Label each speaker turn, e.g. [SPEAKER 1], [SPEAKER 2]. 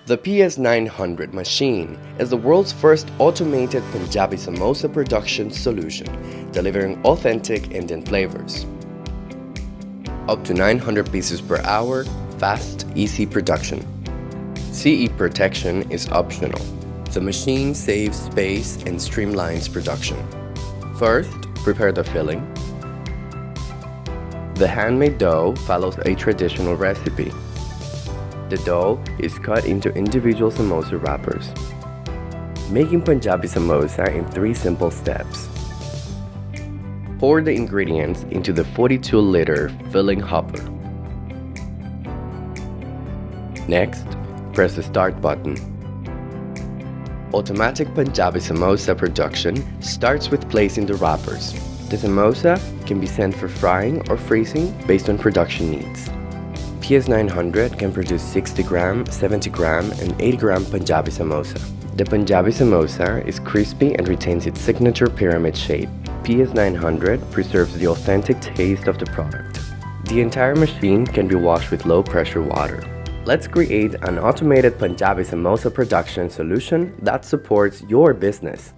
[SPEAKER 1] The PS-900 machine is the world's first automated Punjabi Samosa production solution, delivering authentic Indian flavors. Up to 900 pieces per hour, fast, easy production. CE protection is optional. The machine saves space and streamlines production. First, prepare the filling. The handmade dough follows a traditional recipe. The dough is cut into individual samosa wrappers. Making Punjabi Samosa in 3 simple steps. Pour the ingredients into the 42-liter filling hopper. Next, press the start button. Automatic Punjabi Samosa production starts with placing the wrappers. The samosa can be sent for frying or freezing based on production needs. PS-900 can produce 60 gram, 70 gram, and 80 gram Punjabi Samosa. The Punjabi Samosa is crispy and retains its signature pyramid shape. PS-900 preserves the authentic taste of the product. The entire machine can be washed with low-pressure water. Let's create an automated Punjabi Samosa production solution that supports your business.